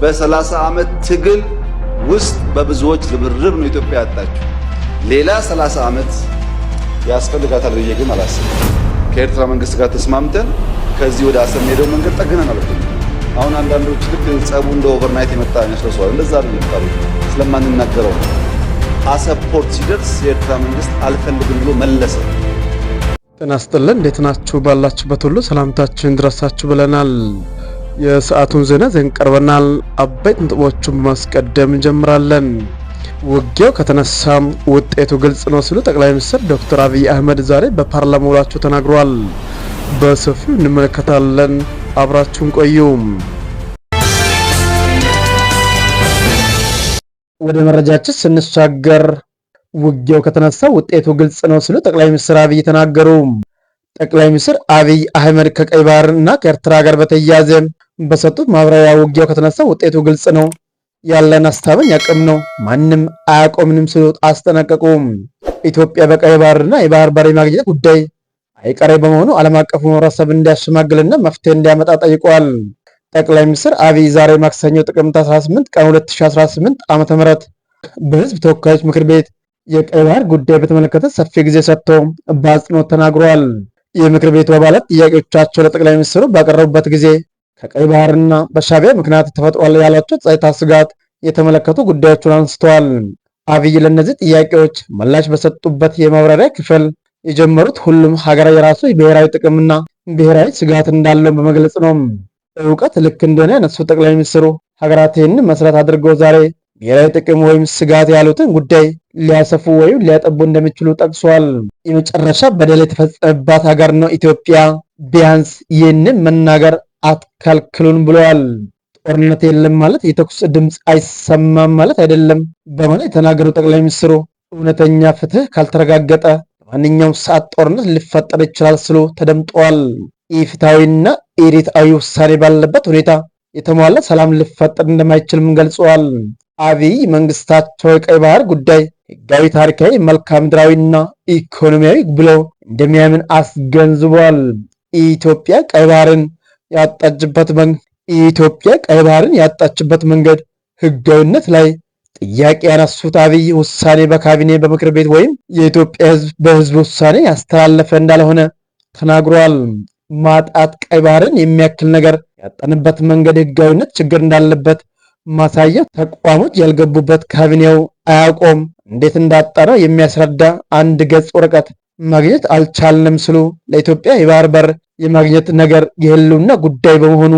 በ30 ዓመት ትግል ውስጥ በብዙዎች ርብርብ ነው ኢትዮጵያ ያጣችው። ሌላ 30 ዓመት ያስፈልጋታል ብዬ ግን አላስብም። ከኤርትራ መንግስት ጋር ተስማምተን ከዚህ ወደ አሰብ ሄደው መንገድ ጠግነን አልኩኝ። አሁን አንዳንዶች ልክ ጸቡ እንደ ኦቨርናይት የመጣ ይመስላል። እንደዛ አይደለም። ስለማንናገረው አሰብ ፖርት ሲደርስ የኤርትራ መንግስት አልፈልግም ብሎ መለሰ። ጤና ይስጥልን። እንዴት ናችሁ? ባላችሁበት ሁሉ ሰላምታችን ድረሳችሁ ብለናል። የሰዓቱን ዜና ይዘን ቀርበናል። አበይት ነጥቦቹን በማስቀደም እንጀምራለን። ውጊያው ከተነሳም ውጤቱ ግልጽ ነው ሲሉ ጠቅላይ ሚኒስትር ዶክተር አብይ አህመድ ዛሬ በፓርላማ ውሏቸው ተናግረዋል። በሰፊው እንመለከታለን። አብራችሁን ቆዩ። ወደ መረጃችን ስንሻገር ውጊያው ከተነሳ ውጤቱ ግልጽ ነው ሲሉ ጠቅላይ ሚኒስትር አብይ ተናገሩ። ጠቅላይ ሚኒስትር አብይ አህመድ ከቀይ ባህር እና ከኤርትራ ጋር በተያያዘ በሰጡት ማብራሪያ ውጊያው ከተነሳ ውጤቱ ግልጽ ነው፣ ያለን አስተማማኝ አቅም ነው፣ ማንም አያቆምንም ሲሉ አስጠነቀቁ። ኢትዮጵያ በቀይ ባህርና የባህር በር የማግኘት ጉዳይ አይቀሬ በመሆኑ ዓለም አቀፉ ማህበረሰብ እንዲያሸማግልና መፍትሄ እንዲያመጣ ጠይቀዋል። ጠቅላይ ሚኒስትር አብይ ዛሬ ማክሰኞ ጥቅምት 18 ቀን 2018 ዓ.ም በህዝብ ተወካዮች ምክር ቤት የቀይ ባህር ጉዳይ በተመለከተ ሰፊ ጊዜ ሰጥቶ በአጽንኦት ተናግረዋል። የምክር ቤቱ አባላት ጥያቄዎቻቸው ለጠቅላይ ሚኒስትሩ ባቀረቡበት ጊዜ ከቀይ ባህርና በሻዕቢያ ምክንያት ተፈጥሯል ያሏቸው ጸጥታ ስጋት የተመለከቱ ጉዳዮችን አንስተዋል። አብይ ለእነዚህ ጥያቄዎች ምላሽ በሰጡበት የማብራሪያ ክፍል የጀመሩት ሁሉም ሀገር የራሱ ብሔራዊ ጥቅምና ብሔራዊ ስጋት እንዳለው በመግለጽ ነው። እውቀት ልክ እንደሆነ ያነሱት ጠቅላይ ሚኒስትሩ ሀገራት ይህንን መሰረት አድርገው ዛሬ ብሔራዊ ጥቅም ወይም ስጋት ያሉትን ጉዳይ ሊያሰፉ ወይም ሊያጠቡ እንደሚችሉ ጠቅሷል። የመጨረሻ በደል የተፈጸመባት ሀገር ነው ኢትዮጵያ፣ ቢያንስ ይህንን መናገር አትከልክሉን ብለዋል። ጦርነት የለም ማለት የተኩስ ድምፅ አይሰማም ማለት አይደለም በማለት የተናገሩ ጠቅላይ ሚኒስትሩ እውነተኛ ፍትህ ካልተረጋገጠ በማንኛውም ሰዓት ጦርነት ሊፈጠር ይችላል ሲሉ ተደምጠዋል። ኢፍትሐዊና ኢሪታዊ ውሳኔ ባለበት ሁኔታ የተሟላ ሰላም ሊፈጠር እንደማይችልም ገልጸዋል። አብይ መንግስታቸው የቀይ ባህር ጉዳይ ህጋዊ፣ ታሪካዊ፣ መልክዓ ምድራዊና ኢኮኖሚያዊ ብሎ እንደሚያምን አስገንዝቧል። ኢትዮጵያ ቀይ ባህርን ያጣችበት መንገድ ህጋዊነት ላይ ጥያቄ ያነሱት አብይ ውሳኔ በካቢኔ በምክር ቤት ወይም የኢትዮጵያ ህዝብ በህዝብ ውሳኔ ያስተላለፈ እንዳልሆነ ተናግሯል። ማጣት ቀይ ባህርን የሚያክል ነገር ያጣንበት መንገድ ህጋዊነት ችግር እንዳለበት ማሳየት ተቋሞች ያልገቡበት ካቢኔው አያውቆም እንዴት እንዳጣነው የሚያስረዳ አንድ ገጽ ወረቀት ማግኘት አልቻልንም ሲሉ ለኢትዮጵያ የባህር በር የማግኘት ነገር የህልውና ጉዳይ በመሆኑ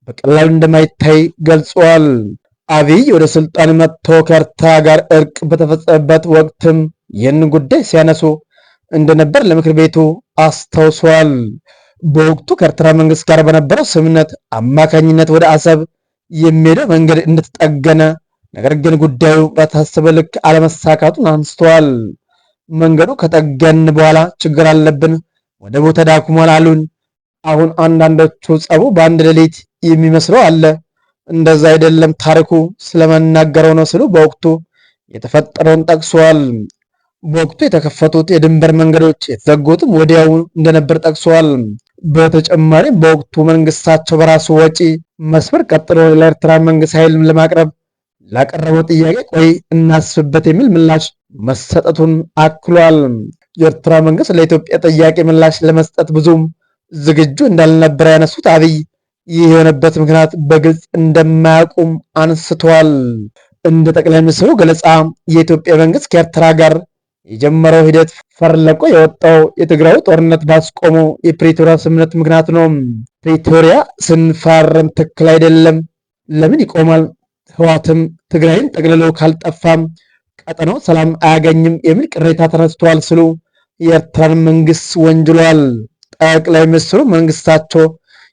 በቀላሉ እንደማይታይ ገልጿል። አብይ ወደ ስልጣን መጥቶ ከኤርትራ ጋር እርቅ በተፈጸመበት ወቅትም ይህን ጉዳይ ሲያነሱ እንደነበር ለምክር ቤቱ አስታውሷል። በወቅቱ ከኤርትራ መንግስት ጋር በነበረው ስምምነት አማካኝነት ወደ አሰብ የሚሄደው መንገድ እንደተጠገነ፣ ነገር ግን ጉዳዩ በታሰበ ልክ አለመሳካቱን አንስተዋል። መንገዱ ከጠገን በኋላ ችግር አለብን፣ ወደቡ ተዳክሟል አሉን። አሁን አንዳንዶቹ ጸቡ በአንድ ሌሊት የሚመስለው አለ፣ እንደዛ አይደለም ታሪኩ ስለመናገረው ነው ሲሉ በወቅቱ የተፈጠረውን ጠቅሰዋል። በወቅቱ የተከፈቱት የድንበር መንገዶች የተዘጉትም ወዲያው እንደነበር ጠቅሰዋል። በተጨማሪም በወቅቱ መንግስታቸው በራሱ ወጪ መስመር ቀጥሎ ለኤርትራ መንግስት ኃይል ለማቅረብ ላቀረበው ጥያቄ ቆይ እናስብበት የሚል ምላሽ መሰጠቱን አክሏል። የኤርትራ መንግስት ለኢትዮጵያ ጥያቄ ምላሽ ለመስጠት ብዙም ዝግጁ እንዳልነበረ ያነሱት አብይ ይህ የሆነበት ምክንያት በግልጽ እንደማያውቁም አንስተዋል። እንደ ጠቅላይ ሚኒስትሩ ገለጻ የኢትዮጵያ መንግስት ከኤርትራ ጋር የጀመረው ሂደት ፈርለቆ የወጣው የትግራዩ ጦርነት ባስቆመው የፕሪቶሪያ ስምምነት ምክንያት ነው። ፕሪቶሪያ ስንፈርም ትክክል አይደለም፣ ለምን ይቆማል? ህወሓትም ትግራይን ጠቅልሎ ካልጠፋም ቀጠናው ሰላም አያገኝም የሚል ቅሬታ ተነስቷል ሲሉ የኤርትራን መንግስት ወንጅሏል። ጠቅላይ ሚኒስትሩ መንግስታቸው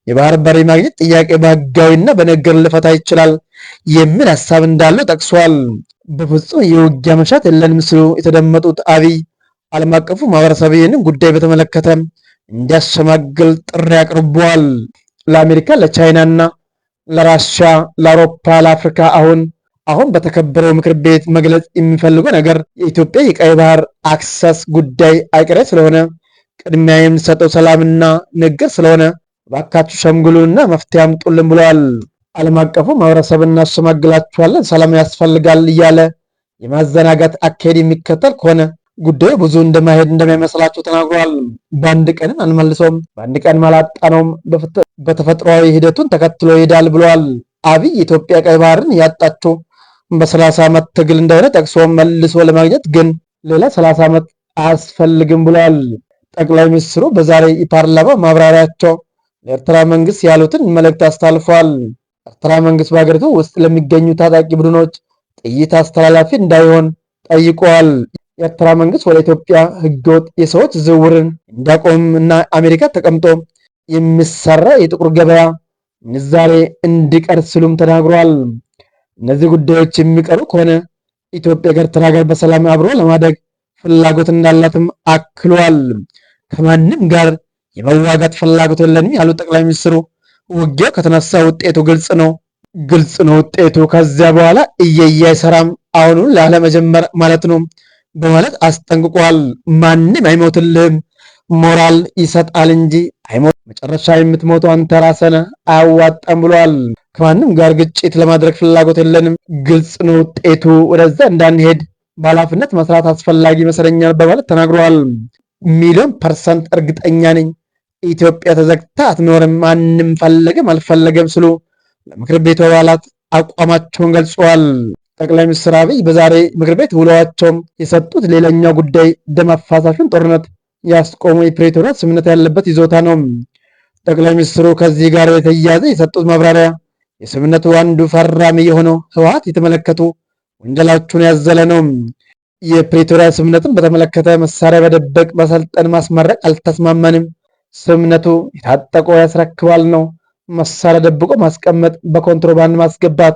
የባህር በር ማግኘት ጥያቄ በህጋዊና በንግግር ሊፈታ ይችላል የሚል ሀሳብ እንዳለው ጠቅሷል። በፍጹም የውጊያ መሻት የለንም ሲሉ የተደመጡት አብይ ዓለም አቀፉ ማህበረሰብ ይህንን ጉዳይ በተመለከተ እንዲያሸማግል ጥሪ አቅርበዋል። ለአሜሪካ፣ ለቻይናና ለራሽያ፣ ለአውሮፓ፣ ለአፍሪካ አሁን በተከበረው ምክር ቤት መግለጽ የሚፈልገው ነገር የኢትዮጵያ የቀይ ባህር አክሰስ ጉዳይ አይቀሬ ስለሆነ ቅድሚያ የምንሰጠው ሰላምና ንግግር ስለሆነ እባካችሁ ሸምግሉና መፍትሄ አምጡልን ብለዋል። ዓለም አቀፉ ማህበረሰብ እናሸማግላችኋለን፣ ሰላም ያስፈልጋል እያለ የማዘናጋት አካሄድ የሚከተል ከሆነ ጉዳዩ ብዙ እንደማይሄድ እንደማይመስላቸው ተናግሯል። በአንድ ቀንም አንመልሰውም፣ በአንድ ቀን አላጣነውም፣ በተፈጥሯዊ ሂደቱን ተከትሎ ይሄዳል ብለዋል። አብይ የኢትዮጵያ ቀይ ባህርን ያጣችው በ30 ዓመት ትግል እንደሆነ ጠቅሶ መልሶ ለማግኘት ግን ሌላ 30 ዓመት አያስፈልግም ብለዋል። ጠቅላይ ሚኒስትሩ በዛሬ የፓርላማ ማብራሪያቸው ለኤርትራ መንግስት ያሉትን መልእክት አስተላልፈዋል። ኤርትራ መንግስት በሀገሪቱ ውስጥ ለሚገኙ ታጣቂ ቡድኖች ጥይት አስተላላፊ እንዳይሆን ጠይቀዋል። የኤርትራ መንግስት ወደ ኢትዮጵያ ህገወጥ የሰዎች ዝውውርን እንዲያቆም እና አሜሪካ ተቀምጦ የሚሰራ የጥቁር ገበያ ምንዛሬ እንዲቀር ሲሉም ተናግሯል። እነዚህ ጉዳዮች የሚቀሩ ከሆነ ኢትዮጵያ ከኤርትራ ጋር በሰላም አብሮ ለማደግ ፍላጎት እንዳላትም አክሏል። ከማንም ጋር የመዋጋት ፍላጎት የለንም ያሉት ጠቅላይ ሚኒስትሩ ውጊያው ከተነሳ ውጤቱ ግልጽ ነው ውጤቱ ከዚያ በኋላ እየየ አይሰራም፣ አሁኑን ላለመጀመር ማለት ነው በማለት አስጠንቅቋል። ማንም አይሞትልህም፣ ሞራል ይሰጣል እንጂ አይሞት፣ መጨረሻ የምትሞተው አንተ ራስህ ነህ፣ አያዋጣም ብሏል። ከማንም ጋር ግጭት ለማድረግ ፍላጎት የለንም፣ ግልጽ ነው ውጤቱ፣ ወደዛ እንዳንሄድ በኃላፊነት መስራት አስፈላጊ ይመስለኛል በማለት ተናግረዋል። ሚሊዮን ፐርሰንት እርግጠኛ ነኝ ኢትዮጵያ ተዘግታ አትኖርም፣ ማንም ፈለገም አልፈለገም ሲሉ ለምክር ቤቱ አባላት አቋማቸውን ገልጸዋል። ጠቅላይ ሚኒስትር አብይ በዛሬ ምክር ቤት ውሏቸውም የሰጡት ሌላኛው ጉዳይ ደም አፋሳሹን ጦርነት ያስቆሙ የፕሪቶሪያ ስምምነት ያለበት ይዞታ ነው። ጠቅላይ ሚኒስትሩ ከዚህ ጋር የተያያዘ የሰጡት ማብራሪያ የስምምነቱ አንዱ ፈራሚ የሆነው ህወሓት የተመለከቱ ወንጀላቸውን ያዘለ ነው። የፕሪቶሪያ ስምምነትን በተመለከተ መሳሪያ በደበቅ ማሰልጠን፣ ማስመረቅ አልተስማማንም። ስምምነቱ የታጠቀው ያስረክባል ነው። መሳሪያ ደብቆ ማስቀመጥ፣ በኮንትሮባንድ ማስገባት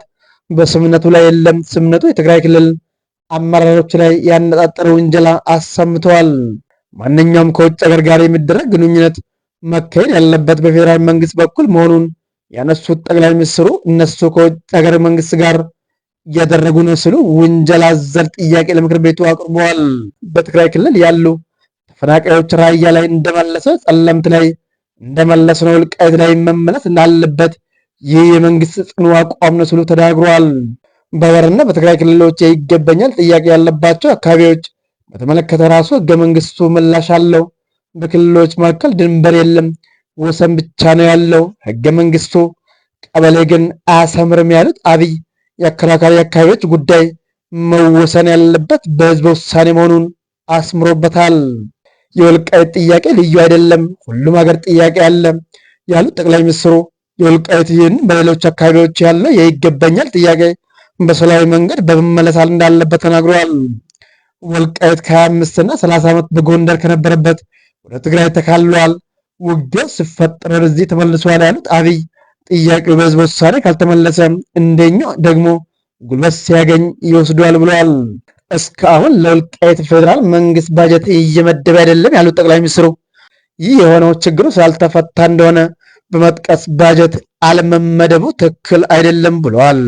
በስምምነቱ ላይ የለም። ስምምነቱ የትግራይ ክልል አመራሮች ላይ ያነጣጠረ ውንጀላ አሰምተዋል። ማንኛውም ከውጭ ሀገር ጋር የሚደረግ ግንኙነት መካሄድ ያለበት በፌዴራል መንግስት በኩል መሆኑን ያነሱት ጠቅላይ ሚኒስትሩ እነሱ ከውጭ ሀገር መንግስት ጋር እያደረጉ ነው ሲሉ ውንጀላ አዘል ጥያቄ ለምክር ቤቱ አቅርበዋል። በትግራይ ክልል ያሉ ተፈናቃዮች ራያ ላይ እንደመለሰው፣ ጸለምት ላይ እንደመለስነው ወልቃይት ላይ መመለስ እንዳለበት ይህ የመንግስት ጽኑ አቋም ነው ሲሉ ተናግረዋል። በአማራና በትግራይ ክልሎች ይገባኛል ጥያቄ ያለባቸው አካባቢዎች በተመለከተ ራሱ ህገ መንግስቱ ምላሽ አለው። በክልሎች መካከል ድንበር የለም፣ ወሰን ብቻ ነው ያለው ህገ መንግስቱ። ቀበሌ ግን አያሰምርም ያሉት አብይ የአከራካሪ አካባቢዎች ጉዳይ መወሰን ያለበት በህዝበ ውሳኔ መሆኑን አስምሮበታል። የወልቃይት ጥያቄ ልዩ አይደለም፣ ሁሉም ሀገር ጥያቄ አለ ያሉት ጠቅላይ ሚኒስትሩ የወልቃይት ይህን በሌሎች አካባቢዎች ያለ የይገባኛል ጥያቄ በሰላማዊ መንገድ በመመለስ እንዳለበት ተናግረዋል። ወልቃይት ከ25 እና 30 ዓመት በጎንደር ከነበረበት ወደ ትግራይ ተካሏል። ውጊያው ሲፈጠር ወደዚህ ተመልሷል ያሉት አብይ ጥያቄው በህዝበ ውሳኔ ካልተመለሰ እንደኛው ደግሞ ጉልበት ሲያገኝ ይወስዷል ብለዋል። እስካሁን ለወልቃይት ፌዴራል መንግስት ባጀት እየመደበ አይደለም ያሉት ጠቅላይ ሚኒስትሩ ይህ የሆነው ችግሩ ስላልተፈታ እንደሆነ በመጥቀስ ባጀት አለመመደቡ ትክክል አይደለም ብለዋል።